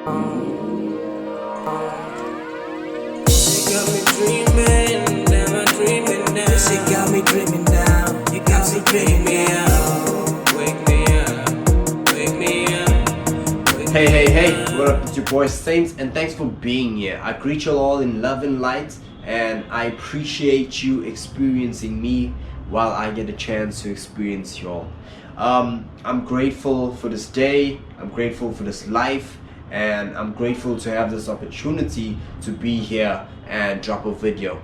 She got me dreaming, never dreaming now. She got me dreaming now. You got me dreaming now. Wake me up, wake me up. Hey, what up? It's your boy Saints, and thanks for being here. I greet you all in love and light, and I appreciate you experiencing me while I get a chance to experience you all. I'm grateful for this day, I'm grateful for this life, and I'm grateful to have this opportunity to be here and drop a video.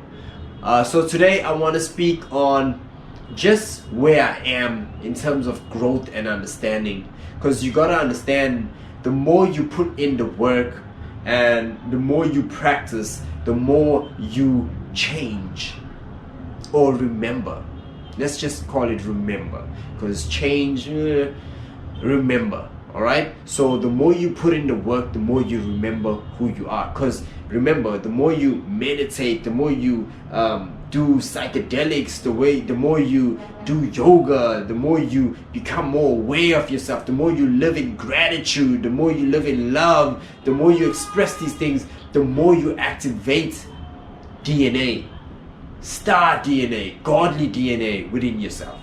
So today I want to speak on just where I am in terms of growth and understanding, because you gotta understand, the more you put in the work and the more you practice, the more you change or remember. Let's just call it remember, because change, remember. Alright, so the more you put in the work, the more you remember who you are. Because remember, the more you meditate, the more you do psychedelics, the more you do yoga, the more you become more aware of yourself, the more you live in gratitude, the more you live in love, the more you express these things, the more you activate DNA, star DNA, godly DNA within yourself.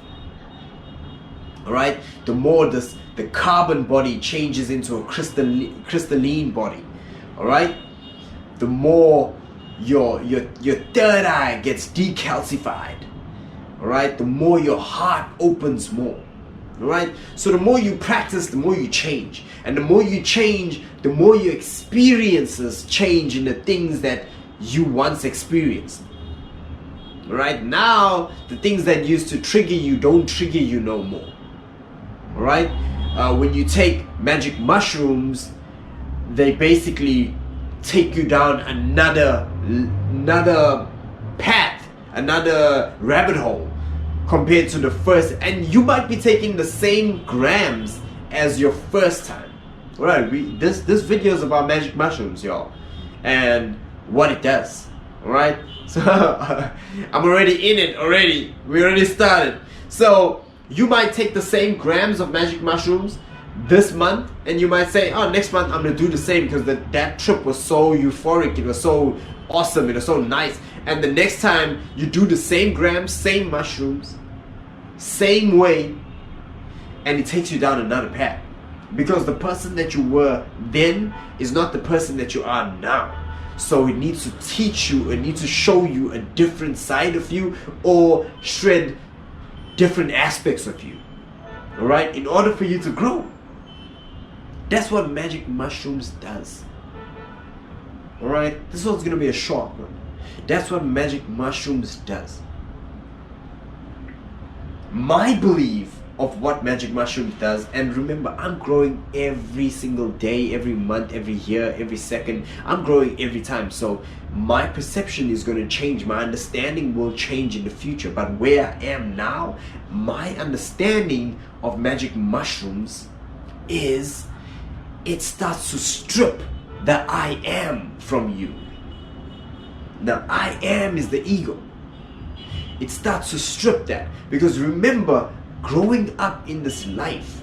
Alright, the more the carbon body changes into a crystalline body. Alright, the more your third eye gets decalcified. Alright, the more your heart opens more. Alright, so the more you practice, the more you change, and the more you change, the more your experiences change in the things that you once experienced. Alright, now the things that used to trigger you don't trigger you no more. Alright, when you take magic mushrooms, they basically take you down another path, another rabbit hole compared to the first, and you might be taking the same grams as your first time. Alright, this video is about magic mushrooms, y'all, and what it does. Alright, so I'm already in it already. We already started. So you might take the same grams of magic mushrooms this month, and you might say, oh, next month I'm gonna do the same because that trip was so euphoric, it was so awesome, it was so nice. And the next time you do the same grams, same mushrooms, same way, and it takes you down another path, because the person that you were then is not the person that you are now. So it needs to teach you, it needs to show you a different side of you, or shred different aspects of you. Alright, in order for you to grow. That's what magic mushrooms does. Alright, this one's gonna be a short one. That's what magic mushrooms does. My belief of what magic mushrooms does, and remember, I'm growing every single day, every month, every year, every second. I'm growing every time, so my perception is going to change, my understanding will change in the future. But where I am now, my understanding of magic mushrooms is, it starts to strip the I am from you. The I am is the ego. It starts to strip that, because remember, growing up in this life,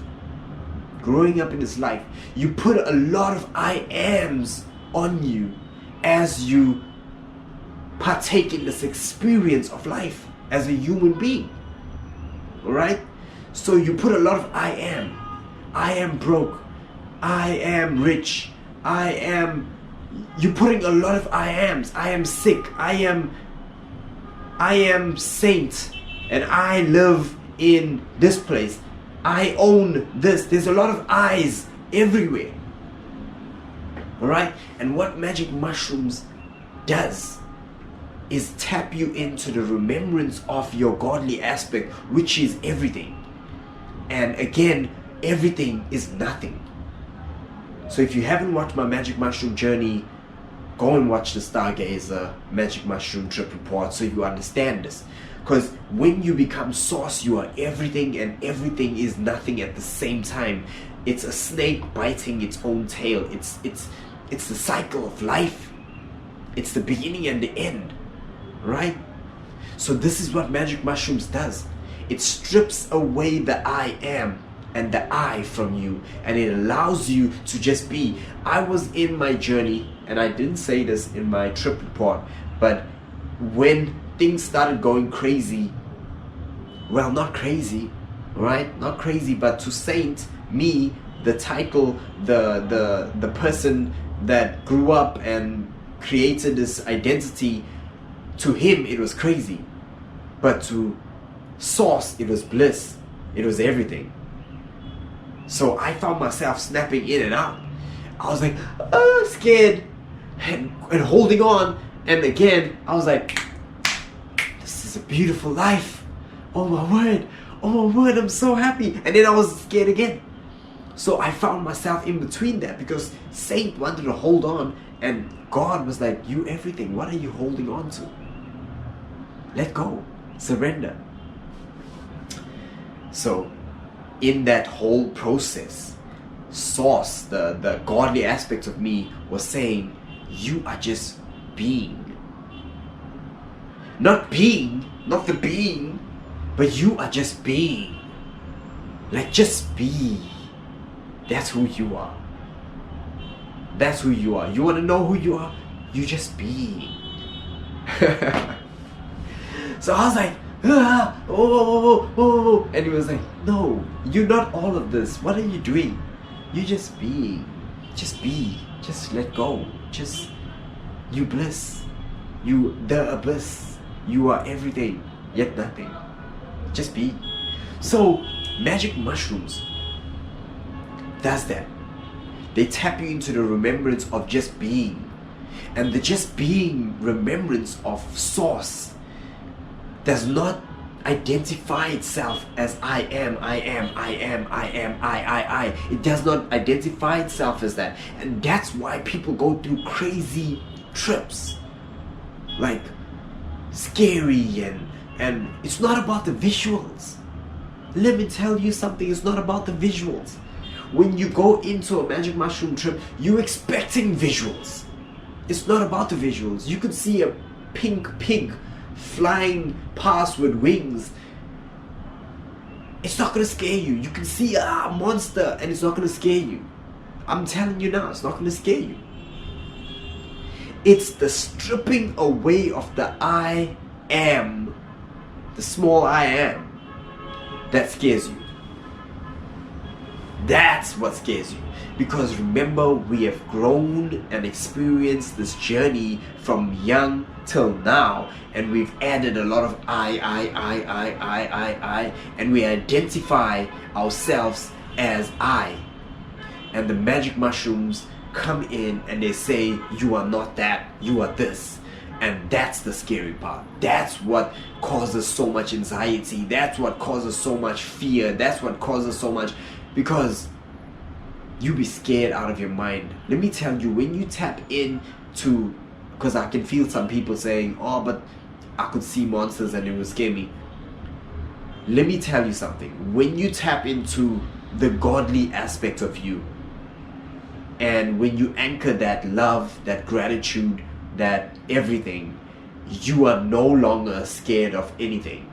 you put a lot of I ams on you as you partake in this experience of life as a human being. Alright? So you put a lot of I am broke, I am rich, you're putting a lot of I ams. I am sick, I am saint, and I live in this place, I own this. There's a lot of I's everywhere. Alright? And what magic mushrooms does is tap you into the remembrance of your godly aspect, which is everything. And again, everything is nothing. So if you haven't watched my magic mushroom journey, go and watch the Stargazer Magic Mushroom Trip Report so you understand this. Because when you become source, you are everything, and everything is nothing at the same time. It's a snake biting its own tail. It's the cycle of life. It's the beginning and the end, right? So this is what magic mushrooms does. It strips away the I am and the I from you, and it allows you to just be. I was in my journey, and I didn't say this in my trip report, but when things started going crazy, well, not crazy, right? Not crazy, but to Saint, me, the title, the person that grew up and created this identity, to him it was crazy, but to Source it was bliss. It was everything. So I found myself snapping in and out. I was like, scared, and holding on. And again, I was like, this is a beautiful life. Oh my word, I'm so happy. And then I was scared again. So I found myself in between that, because Saint wanted to hold on, and God was like, you everything. What are you holding on to? Let go. Surrender. So in that whole process, Source, the godly aspect of me, was saying, you are just being. Not being, not the being, but you are just being. Like, just be. That's who you are. That's who you are. You want to know who you are? You just be. So I was like, and he was like, no, you're not all of this. What are you doing? You just be. Just be. Just let go. Just, you bliss. You, the abyss. You are everything, yet nothing. Just be. So, magic mushrooms does that. They tap you into the remembrance of just being. And the just being remembrance of Source does not identify itself as I am. It does not identify itself as that. And that's why people go through crazy trips. Like, scary, and it's not about the visuals. Let me tell you something, it's not about the visuals. When you go into a magic mushroom trip, you're expecting visuals. It's not about the visuals. You could see a pink pig flying past with wings. It's not gonna scare you. You can see a monster and it's not gonna scare you. I'm telling you now, it's not gonna scare you. It's the stripping away of the I am, the small I am, that scares you. That's what scares you. Because remember, we have grown and experienced this journey from young till now, and we've added a lot of I, and we identify ourselves as I. And the magic mushrooms come in and they say, you are not that, you are this. And that's the scary part. That's what causes so much anxiety. That's what causes so much fear. That's what causes so much, because you be scared out of your mind. Let me tell you, when you tap into, because I can feel some people saying, oh, but I could see monsters and it would scare me. Let me tell you something. When you tap into the godly aspect of you, and when you anchor that love, that gratitude, that everything, you are no longer scared of anything.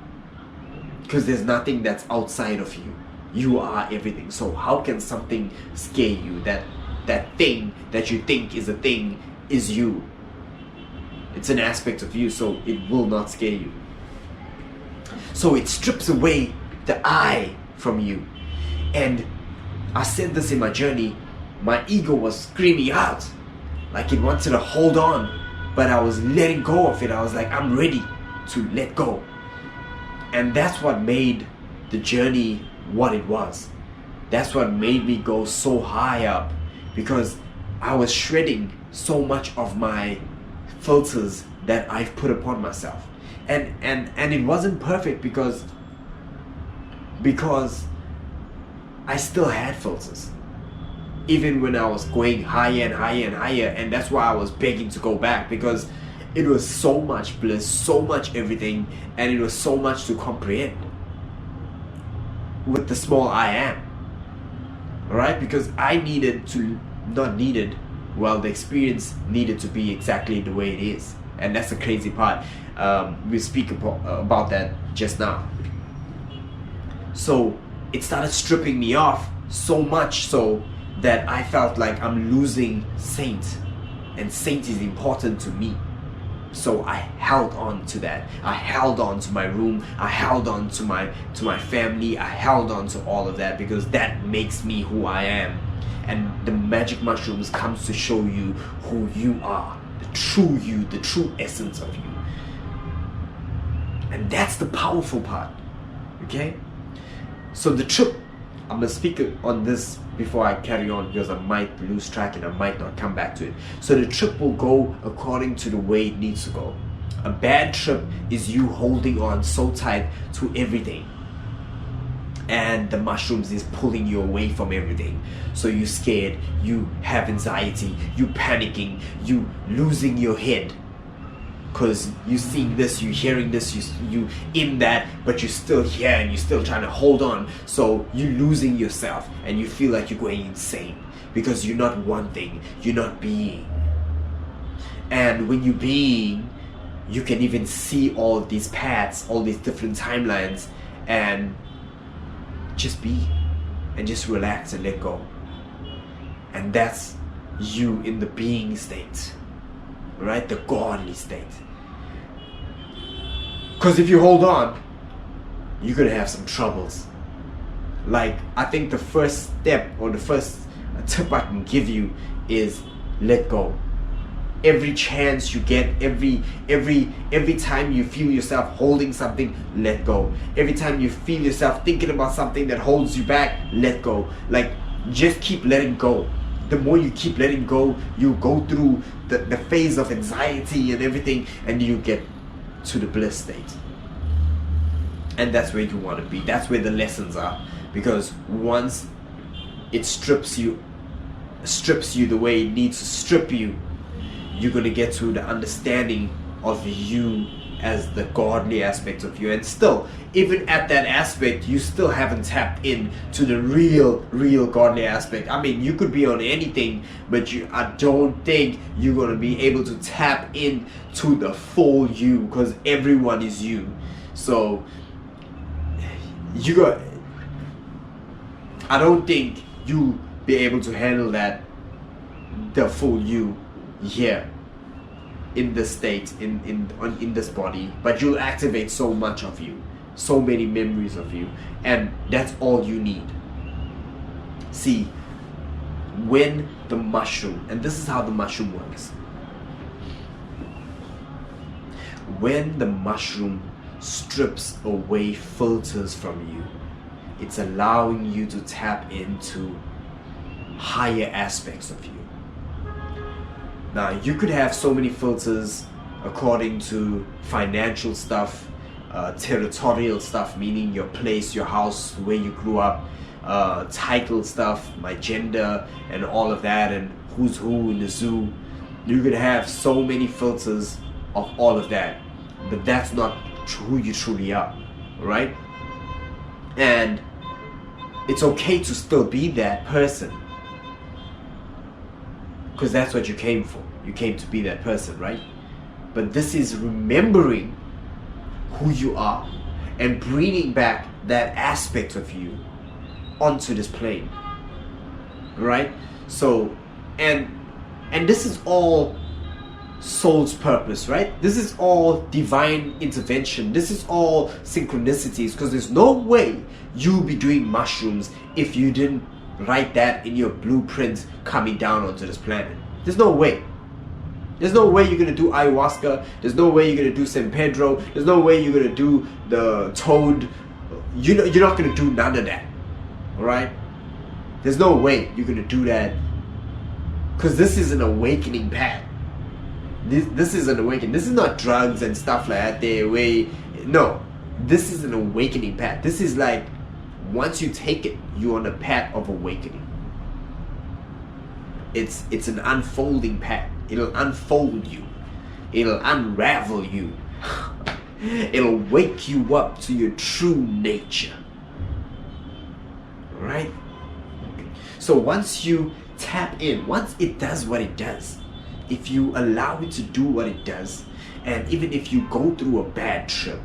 Because there's nothing that's outside of you. You are everything. So how can something scare you? That thing that you think is a thing is you. It's an aspect of you, so it will not scare you. So it strips away the I from you. And I said this in my journey, my ego was screaming out, like it wanted to hold on, but I was letting go of it. I was like, I'm ready to let go. And that's what made the journey what it was. That's what made me go so high up, because I was shredding so much of my filters that I've put upon myself. And it wasn't perfect because I still had filters. Even when I was going higher and higher and higher, and that's why I was begging to go back, because it was so much bliss, so much everything, and it was so much to comprehend with the small I am. Alright? Because I needed to, not needed, well, the experience needed to be exactly the way it is. And that's the crazy part. We speak about that just now. So it started stripping me off so much so that I felt like I'm losing Saint, and Saint is important to me. So I held on to that. I held on to my room. I held on to my family. I held on to all of that because that makes me who I am. And the magic mushrooms comes to show you who you are, the true essence of you. And that's the powerful part. Okay? So the trip, I'm gonna speak on this before I carry on because I might lose track and I might not come back to it. So the trip will go according to the way it needs to go. A bad trip is you holding on so tight to everything, and the mushrooms is pulling you away from everything. So you're scared, you have anxiety, you panicking, you losing your head. Because you seeing this, you hearing this, you in that, but you're still here and you're still trying to hold on. So you're losing yourself and you feel like you're going insane because you're not one thing, you're not being. And when you're being, you can even see all these paths, all these different timelines, and just be and just relax and let go. And that's you in the being state. Right? The godly state. Because if you hold on, you're gonna have some troubles. Like, I think the first step or the first tip I can give you is let go. Every chance you get, every time you feel yourself holding something, let go. Every time you feel yourself thinking about something that holds you back, let go. Like, just keep letting go. The more you keep letting go, you go through the phase of anxiety and everything, and you get to the bliss state. And that's where you want to be. That's where the lessons are. Because once it strips you the way it needs to strip you, you're going to get to the understanding of you as the godly aspect of you. And still, even at that aspect, you still haven't tapped in to the real godly aspect. I mean, you could be on anything, but I don't think you're going to be able to tap in to the full you, because everyone is you. So I don't think you'll be able to handle that, the full you here in this state, in this body. But you'll activate so much of you, so many memories of you, and that's all you need. See, when the mushroom, and this is how the mushroom works, when the mushroom strips away filters from you, it's allowing you to tap into higher aspects of you. Now, you could have so many filters according to financial stuff, territorial stuff, meaning your place, your house, where you grew up, title stuff, my gender, and all of that, and who's who in the zoo. You could have so many filters of all of that, but that's not who you truly are, right? And it's okay to still be that person, because that's what you came for. You came to be that person, right? But this is remembering who you are and bringing back that aspect of you onto this plane, right? So, and this is all soul's purpose, right? This is all divine intervention. This is all synchronicities, because there's no way you'll be doing mushrooms if you didn't write that in your blueprint coming down onto this planet. There's no way. There's no way you're gonna do ayahuasca. There's no way you're gonna do San Pedro. There's no way you're gonna do the toad. You're not gonna do none of that. Alright? There's no way you're gonna do that, because this is an awakening path. This is an awakening. This is not drugs and stuff like that. No, this is an awakening path. This is like, once you take it, you're on a path of awakening. It's an unfolding path. It'll unfold you. It'll unravel you. It'll wake you up to your true nature. Right? So once you tap in, once it does what it does, if you allow it to do what it does, and even if you go through a bad trip,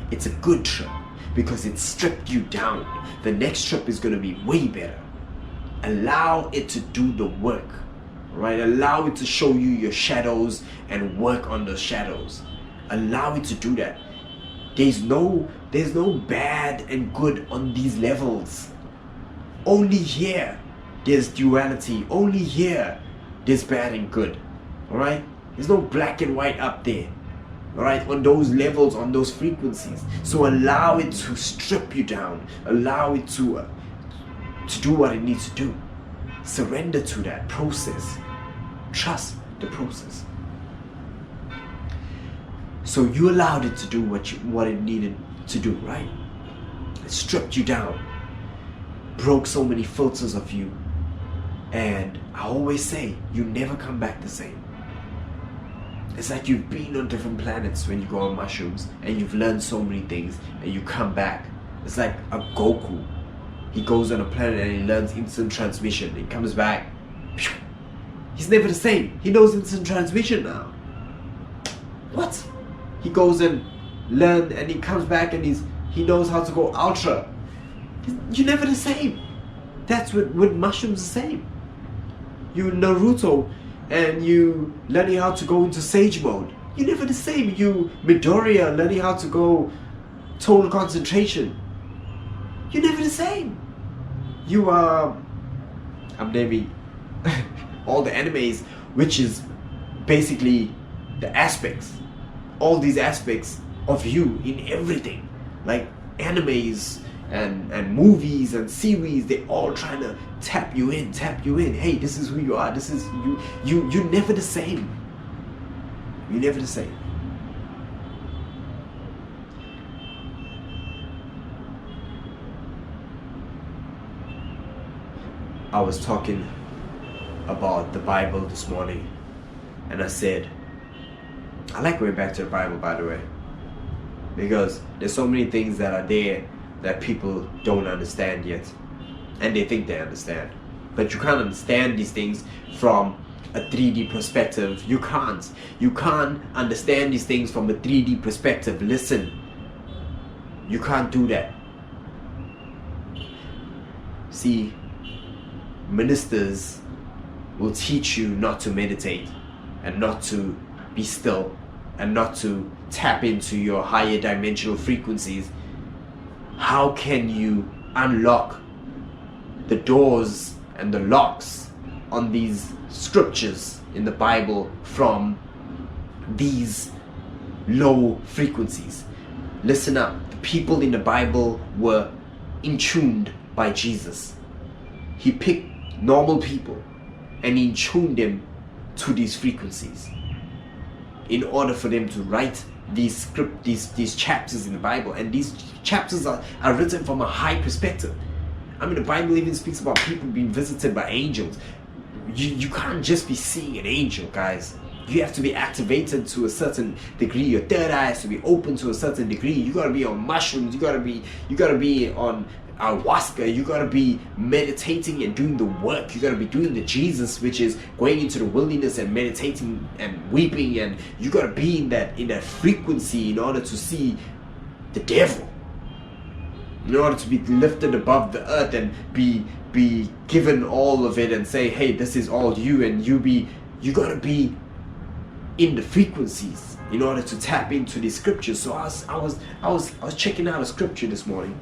it's a good trip, because it stripped you down. The next trip is going to be way better. Allow it to do the work, right? Allow it to show you your shadows and work on those shadows. Allow it to do that. There's no bad and good on these levels. Only here there's duality. Only here there's bad and good. Alright? There's no black and white up there. Alright? On those levels, on those frequencies. So allow it to strip you down. Allow it to do what it needs to do. Surrender to that process. Trust the process. So you allowed it to do what it needed to do, right? It stripped you down, broke so many filters of you, and I always say, you never come back the same. It's like you've been on different planets when you go on mushrooms, and you've learned so many things, and you come back. It's like a Goku. He goes on a planet and he learns instant transmission. He comes back. He's never the same. He knows instant transmission now. What? He goes and learns and he comes back and he knows how to go ultra. You're never the same. That's with mushrooms the same. You Naruto and you learning how to go into sage mode. You're never the same. You Midoriya learning how to go total concentration. You're never the same. You are, I'm naming all the animes, which is basically the aspects, all these aspects of you in everything, like animes and movies and series. They all trying to tap you in. Hey, this is who you are. This is you. You're never the same. You're never the same. I was talking about the Bible this morning, and I said, I like going back to the Bible, by the way, because there's so many things that are there that people don't understand yet, and they think they understand, but you can't understand these things from a 3D perspective. You can't understand these things from a 3D perspective. Listen, you can't do that. See, ministers will teach you not to meditate and not to be still and not to tap into your higher dimensional frequencies. How can you unlock the doors and the locks on these scriptures in the Bible from these low frequencies? Listen up. The people in the Bible were in tuned by Jesus. He picked normal people and he tuned them to these frequencies in order for them to write these chapters in the Bible. And these chapters are written from a high perspective. I mean, the Bible even speaks about people being visited by angels. You can't just be seeing an angel, guys. You have to be activated to a certain degree. Your third eye has to be open to a certain degree. You gotta be on mushrooms. You gotta be on ayahuasca. You gotta be meditating and doing the work. You gotta be doing the Jesus, which is going into the wilderness and meditating and weeping, and you gotta be in that frequency in order to see the devil, in order to be lifted above the earth and be given all of it and say, hey, this is all you, and you gotta be in the frequencies in order to tap into the scriptures. So I was checking out a scripture this morning,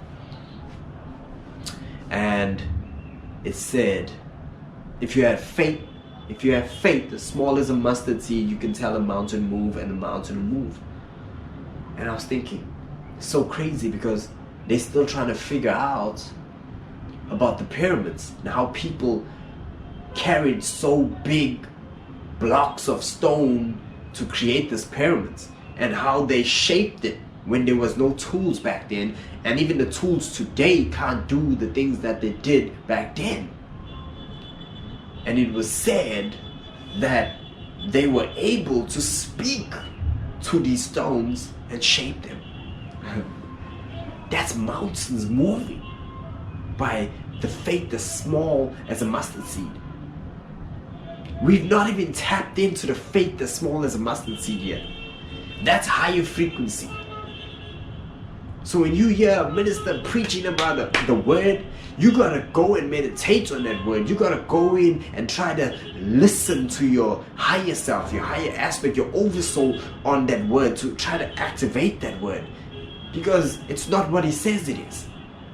and it said, if you have faith, the small as a mustard seed, you can tell a mountain move, and the mountain will move. And I was thinking, it's so crazy because they're still trying to figure out about the pyramids and how people carried so big blocks of stone to create this pyramids, and how they shaped it when there was no tools back then, and even the tools today can't do the things that they did back then. And it was said that they were able to speak to these stones and shape them. That's mountains moving by the faith as small as a mustard seed. We've not even tapped into the faith as small as a mustard seed yet. That's higher frequency. So when you hear a minister preaching about the word, you gotta go and meditate on that word. You gotta go in and try to listen to your higher self, your higher aspect, your oversoul on that word, to try to activate that word. Because it's not what he says it is.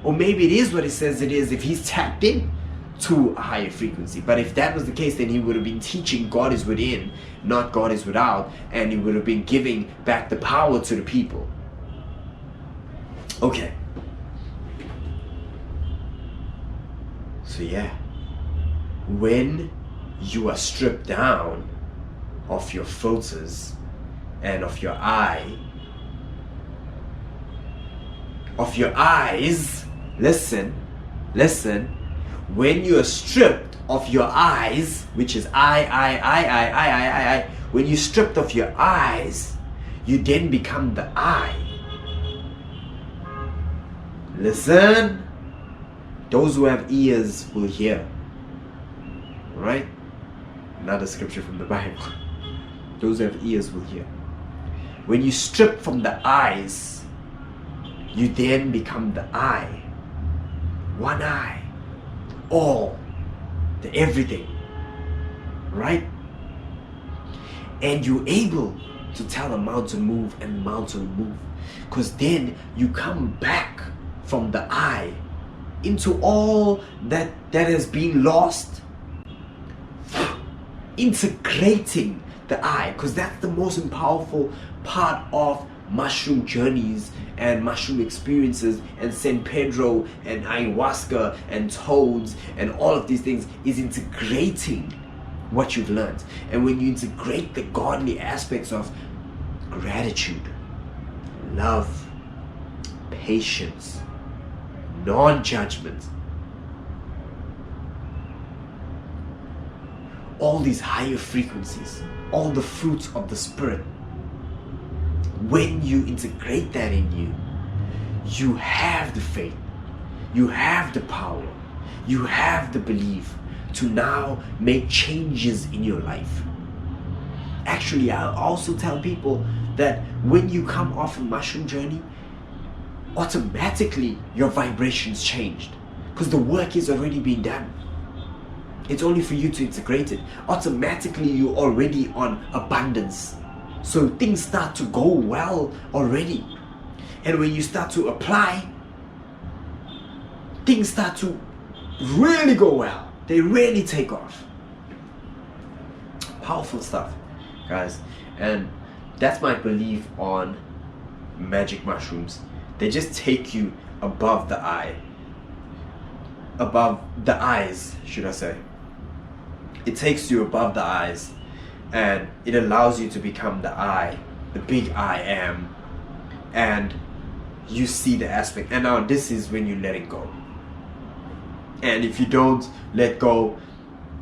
Or maybe it is what he says it is if he's tapped in to a higher frequency. But if that was the case, then he would have been teaching God is within, not God is without, and he would have been giving back the power to the people. Okay. So yeah, when you are stripped down of your filters and of your eyes, listen, when you are stripped of your eyes, which is I, when you're stripped of your eyes, you then become the I. Listen, those who have ears will hear. Right? Another scripture from the Bible. Those who have ears will hear. When you strip from the eyes, you then become the I. One eye. All. The everything. Right? And you're able to tell a mountain move and the mountain move. Because then you come back from the I into all that has been lost. Integrating the I, because that's the most powerful part of mushroom journeys and mushroom experiences and San Pedro and ayahuasca and toads and all of these things, is integrating what you've learned. And when you integrate the godly aspects of gratitude, love, patience, non-judgment, all these higher frequencies, all the fruits of the Spirit, when you integrate that in you, you have the faith, you have the power, you have the belief to now make changes in your life. Actually, I also tell people that when you come off a mushroom journey, automatically your vibrations changed, because the work is already being done. It's only for you to integrate it. Automatically you're already on abundance, so things start to go well already. And when you start to apply, things start to really go well. They really take off. Powerful stuff, guys. And that's my belief on magic mushrooms. They just take you above the eye. Above the eyes, should I say. It takes you above the eyes, and it allows you to become the I, the big I am. And you see the aspect. And now this is when you let it go. And if you don't let go,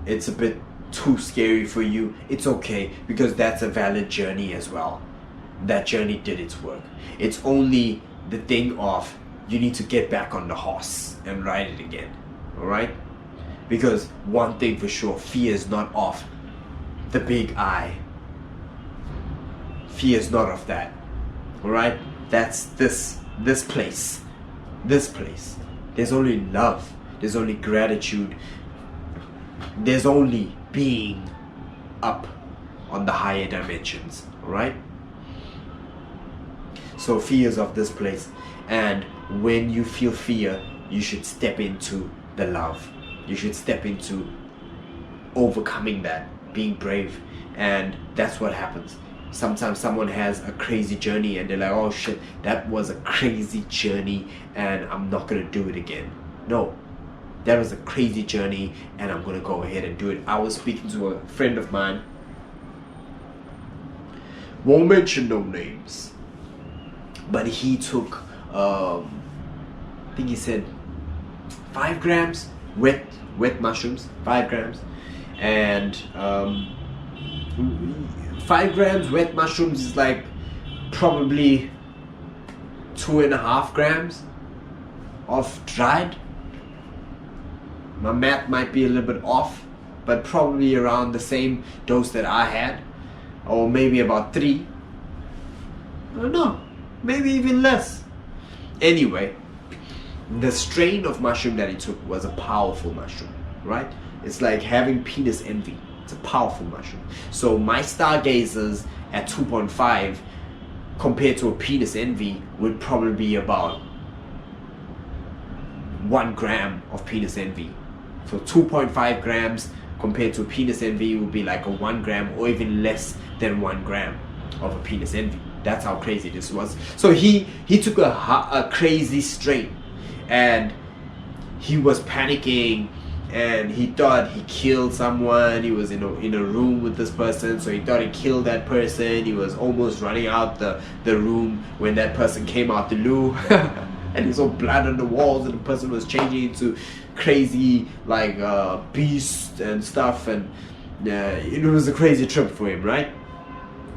it's a bit too scary for you. It's okay, because that's a valid journey as well. That journey did its work. It's only the thing of you need to get back on the horse and ride it again. Alright? Because one thing for sure, fear is not of the big I. Fear is not of that. Alright? That's this place. This place. There's only love. There's only gratitude. There's only being up on the higher dimensions. Alright? So fear is of this place. And when you feel fear, you should step into the love. You should step into overcoming that, being brave. And that's what happens. Sometimes someone has a crazy journey and they're like, oh shit, that was a crazy journey and I'm not gonna do it again. No, that was a crazy journey and I'm gonna go ahead and do it. I was speaking to a friend of mine, won't mention no names, but he took I think he said 5 grams wet mushrooms, 5 grams, and 5 grams wet mushrooms is like probably 2.5 grams of dried. My math might be a little bit off, but probably around the same dose that I had, or maybe about 3. I don't know, maybe even less. Anyway, the strain of mushroom that he took was a powerful mushroom, right? It's like having penis envy. It's a powerful mushroom. So my stargazers at 2.5 compared to a penis envy would probably be about 1 gram of penis envy. So 2.5 grams compared to a penis envy would be like a 1 gram or even less than 1 gram of a penis envy. That's how crazy this was. So he took a crazy strain, and he was panicking, and he thought he killed someone. He was in a room with this person, so he thought he killed that person. He was almost running out the room when that person came out the loo. And he saw blood on the walls, and the person was changing into crazy like beast and stuff, and it was a crazy trip for him, right?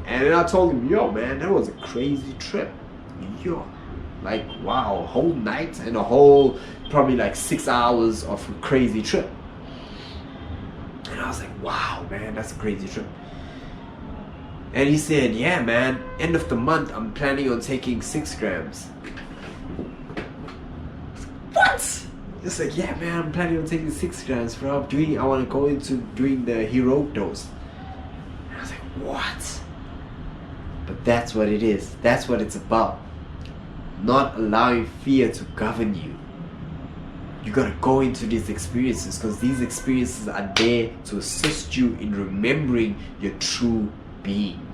And then I told him, yo man, that was a crazy trip. Yo, like wow, a whole night and a whole probably like 6 hours of a crazy trip. And I was like, wow man, that's a crazy trip. And he said, yeah man, end of the month I'm planning on taking 6 grams. What? It's like, yeah man, I'm planning on taking 6 grams, bro. I want to go into doing the heroic dose. And I was like, what? But that's what it is. That's what it's about. Not allowing fear to govern you. You gotta go into these experiences, because these experiences are there to assist you in remembering your true being.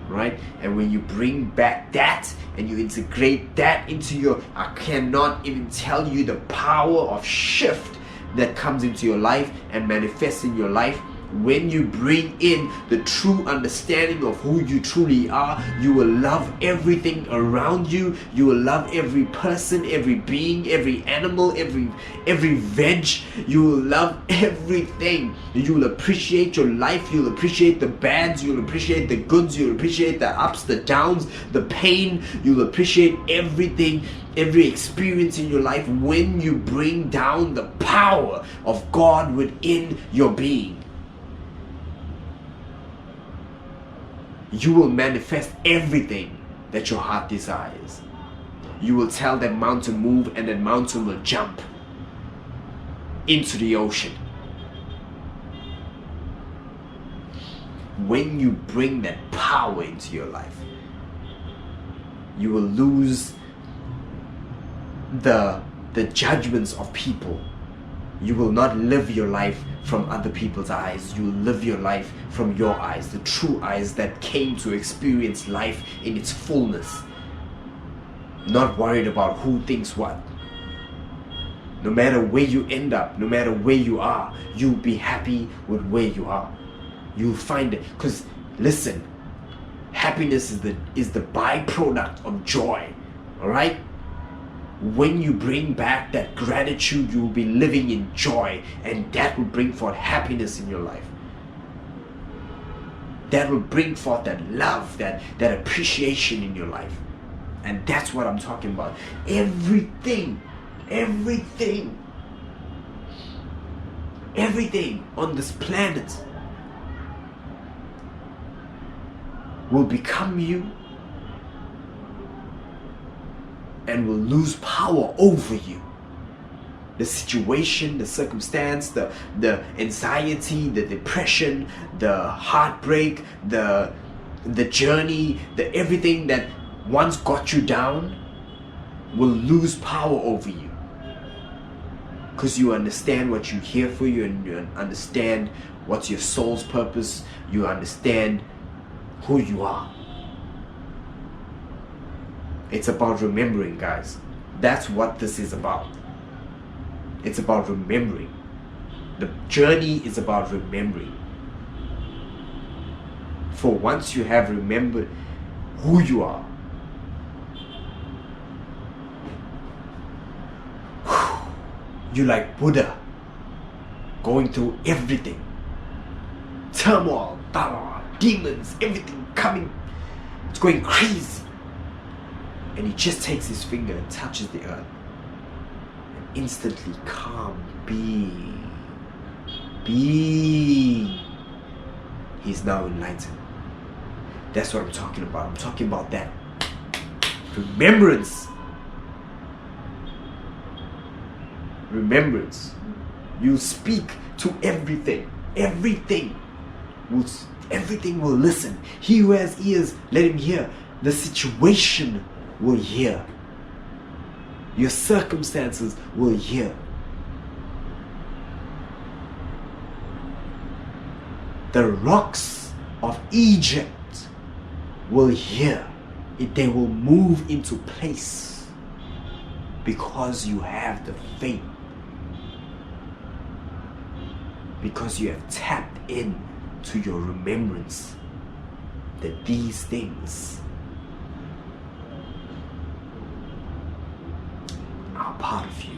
Right? And when you bring back that and you integrate that into your, I cannot even tell you the power of shift that comes into your life and manifests in your life. When you bring in the true understanding of who you truly are, you will love everything around you. You will love every person, every being, every animal, every veg. You will love everything. You will appreciate your life. You'll appreciate the bads. You'll appreciate the goods. You'll appreciate the ups, the downs, the pain. You'll appreciate everything, every experience in your life when you bring down the power of God within your being. You will manifest everything that your heart desires. You will tell that mountain move, and that mountain will jump into the ocean. When you bring that power into your life, you will lose the judgments of people. You will not live your life from other people's eyes. You will live your life from your eyes, the true eyes that came to experience life in its fullness. Not worried about who thinks what. No matter where you end up, no matter where you are, you'll be happy with where you are. You'll find it. Because listen, happiness is the byproduct of joy. Alright? When you bring back that gratitude, you will be living in joy, and that will bring forth happiness in your life. That will bring forth that love, that appreciation in your life. And that's what I'm talking about. Everything on this planet will become you and will lose power over you. The situation, the circumstance, the anxiety, the depression, the heartbreak, the journey, the everything that once got you down will lose power over you. Because you understand what you're here for, you understand what's your soul's purpose, you understand who you are. It's about remembering, guys. That's what this is about. It's about remembering. The journey is about remembering. For once you have remembered who you are, you're like Buddha, going through everything. Turmoil, demons, everything coming. It's going crazy. And he just takes his finger and touches the earth. And instantly calm, being. He's now enlightened. That's what I'm talking about. I'm talking about that remembrance remembrance. You speak to everything. Everything will listen. He who has ears, let him hear. The situation will hear. Your circumstances will hear. The rocks of Egypt will hear. They will move into place because you have the faith. Because you have tapped in to your remembrance that these things are part of you.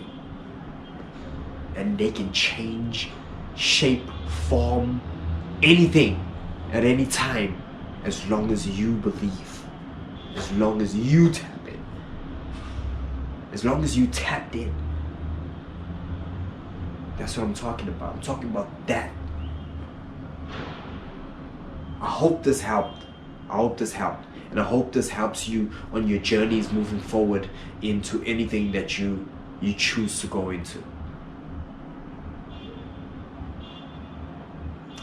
And they can change, shape, form, anything at any time, as long as you believe, as long as you tap in, as long as you tapped in. That's what I'm talking about. I'm talking about that. I hope this helped. And I hope this helps you on your journeys moving forward into anything that you choose to go into.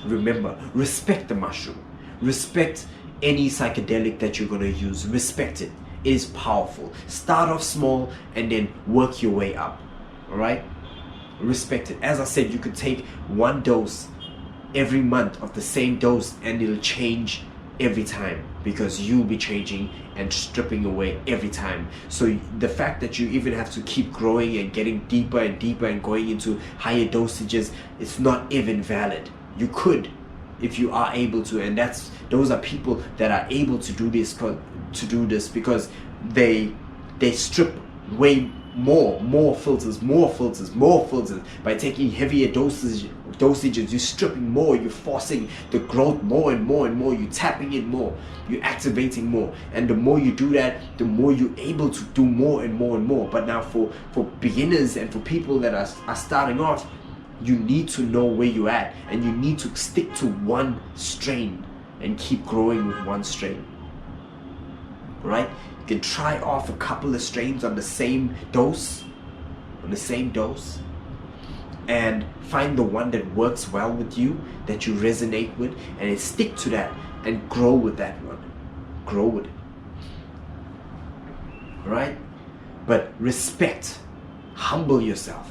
Remember, respect the mushroom. Respect any psychedelic that you're going to use. Respect it. It is powerful. Start off small and then work your way up. Alright? Respect it. As I said, you could take one dose every month of the same dose and it'll change every time, because you'll be changing and stripping away every time. So the fact that you even have to keep growing and getting deeper and deeper and going into higher dosages, it's not even valid. You could, if you are able to, and those are people that are able to do this because they strip way more filters by taking heavier dosages. You're stripping more, you're forcing the growth more and more, you're tapping it more, you're activating more, and the more you do that, the more you're able to do more and more. But now for beginners and for people that are starting off, you need to know where you're at, and you need to stick to one strain and keep growing with one strain. Right? You can try off a couple of strains on the same dose, and find the one that works well with you, that you resonate with, and stick to that and grow with that one. Grow with it. Right? But respect, humble yourself,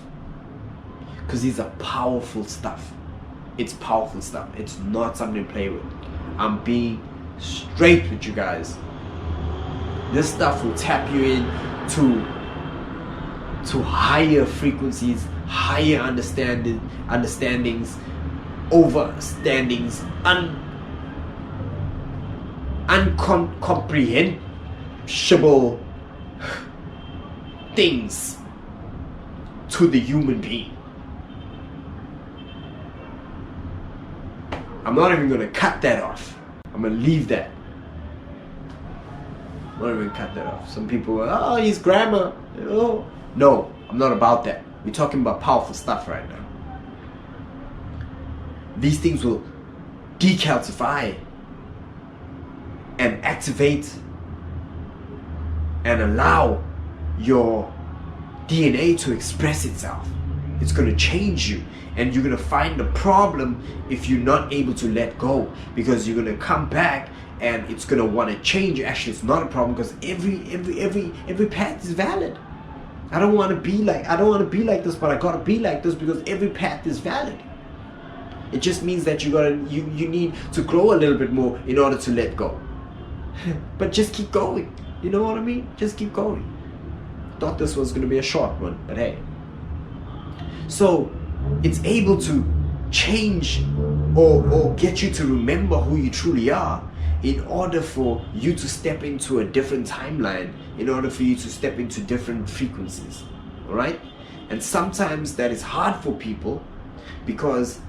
because these are powerful stuff. It's powerful stuff. It's not something to play with. I'm being straight with you guys. This stuff will tap you in to higher frequencies, higher understandings, overstandings, uncomprehensible things to the human being. I'm not even going to cut that off. I'm going to leave that. I'm not even cut that off. Some people are, oh, he's grammar. Oh. No, I'm not about that. We're talking about powerful stuff right now. These things will decalcify and activate and allow your DNA to express itself. It's going to change you, and you're going to find the problem if you're not able to let go, because you're going to come back and it's going to want to change. Actually, it's not a problem, because every path is valid. I don't want to be like this, but I gotta be like this because every path is valid. It just means that you need to grow a little bit more in order to let go. But just keep going. You know what I mean? Just keep going. Thought this was gonna be a short one, but hey. So it's able to change or get you to remember who you truly are, in order for you to step into a different timeline, in order for you to step into different frequencies. Alright? And sometimes that is hard for people, because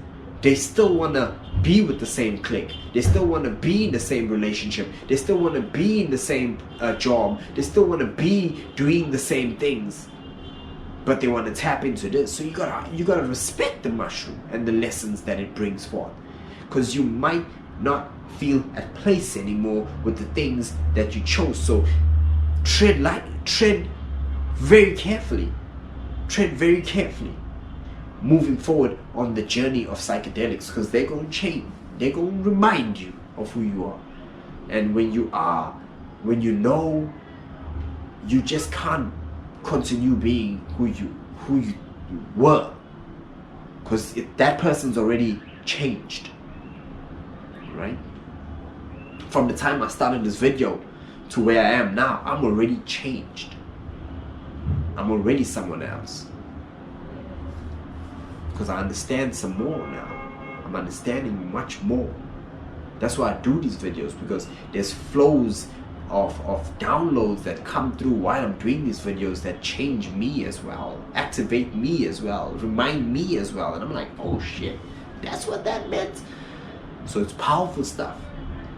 they still want to be with the same clique, they still want to be in the same relationship, they still want to be in the same job, they still want to be doing the same things, but they want to tap into this. So you gotta respect the mushroom and the lessons that it brings forth, because you might not feel at place anymore with the things that you chose. So tread very carefully. moving forward on the journey of psychedelics, because they're going to change. They're going to remind you of who you are. And when you know, you just can't continue being who you were, because that person's already changed, right? From the time I started this video to where I am now, I'm already changed. I'm already someone else, because I understand some more now. I'm understanding much more. That's why I do these videos, because there's flows of downloads that come through while I'm doing these videos that change me as well, activate me as well, remind me as well. And I'm like, oh shit, that's what that meant. So it's powerful stuff.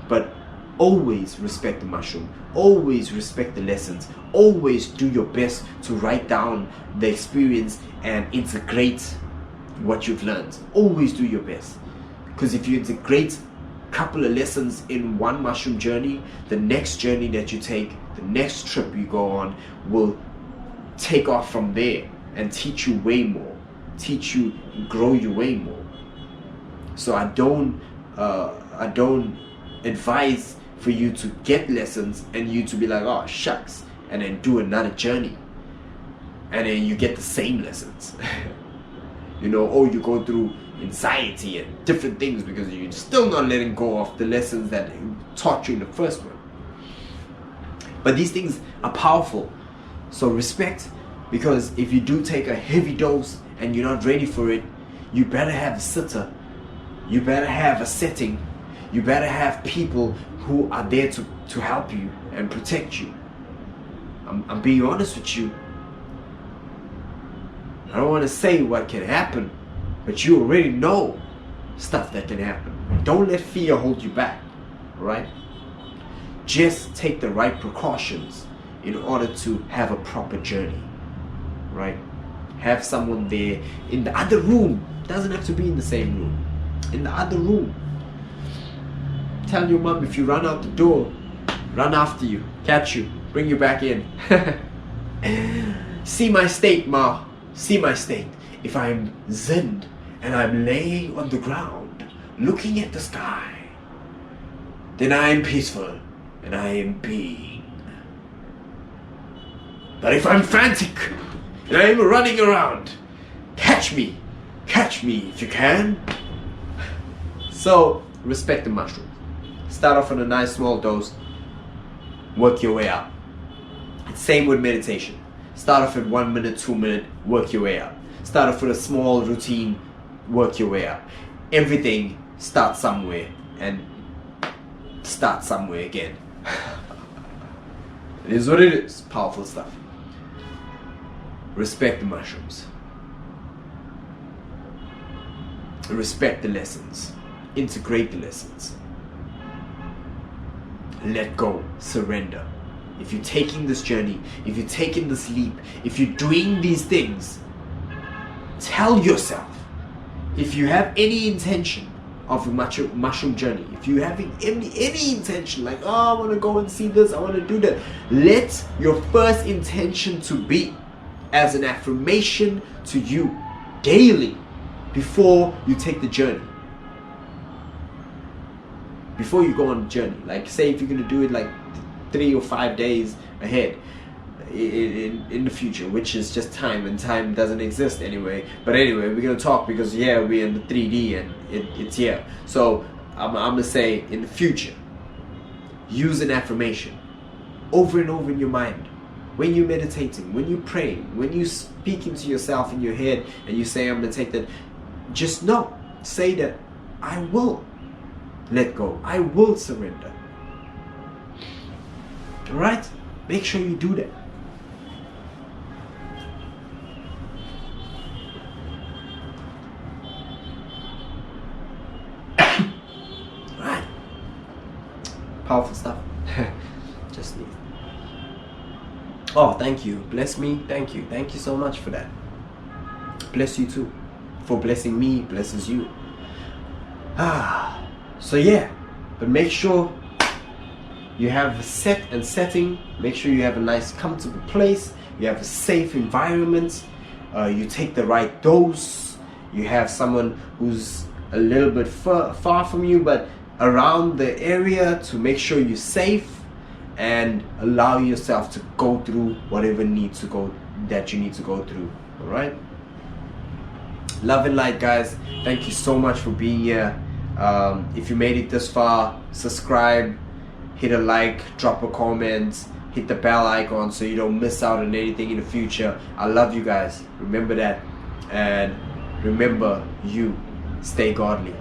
But always respect the mushroom, always respect the lessons, always do your best to write down the experience and integrate what you've learned. Always do your best, because if you integrate a couple of lessons in one mushroom journey, the next journey that you take, the next trip you go on, will take off from there and teach you way more, teach you, grow you way more. So I don't advise for you to get lessons and you to be like, oh shucks, and then do another journey and then you get the same lessons. You know, or you go through anxiety and different things because you're still not letting go of the lessons that taught you in the first one. But these things are powerful, so respect, because if you do take a heavy dose and you're not ready for it, you better have a sitter, you better have a setting, you better have people who are there to help you and protect you. I'm being honest with you. I don't want to say what can happen, but you already know stuff that can happen. Don't let fear hold you back, alright? Just take the right precautions in order to have a proper journey, right? Have someone there in the other room. Doesn't have to be in the same room. In the other room. Tell your mom, if you run out the door, run after you, catch you, bring you back in. See my state, Ma. See my state. If I'm zen and I'm laying on the ground, looking at the sky, then I am peaceful and I am being. But if I'm frantic and I'm running around, catch me if you can. So respect the mushroom. Start off on a nice small dose, work your way up. Same with meditation. Start off at 1 minute, 2 minute, work your way up. Start off with a small routine, work your way up. Everything starts somewhere and start somewhere again. It is what it is. Powerful stuff. Respect the mushrooms. Respect the lessons. Integrate the lessons. Let go. Surrender. If you're taking this journey, if you're taking this leap, if you're doing these things, tell yourself, if you have any intention of a mushroom journey, if you have any intention, like, oh, I want to go and see this, I want to do that, let your first intention to be as an affirmation to you daily before you take the journey. Before you go on the journey, like say if you're going to do it like 3 or 5 days ahead in the future, which is just time, and time doesn't exist anyway. But anyway, we're gonna talk because yeah, we're in the 3D and it's here. So I'm gonna say in the future, use an affirmation over and over in your mind. When you're meditating, when you're praying, when you're speaking to yourself in your head and you say, I'm gonna take that, just know, say that I will let go, I will surrender. Alright? Make sure you do that. Alright. Powerful stuff. Just need. Oh, thank you. Bless me. Thank you. Thank you so much for that. Bless you too. For blessing me, blesses you. So yeah. But make sure you have a setting. Make sure you have a nice comfortable place. You have a safe environment. You take the right dose. you have someone who's a little bit far from you but around the area, to make sure you're safe and allow yourself to go through whatever needs to go that you need to go through. All right, love and light, guys. Thank you so much for being here. If you made it this far, subscribe, hit a like, drop a comment, hit the bell icon so you don't miss out on anything in the future. I love you guys, remember that, and remember, you stay godly.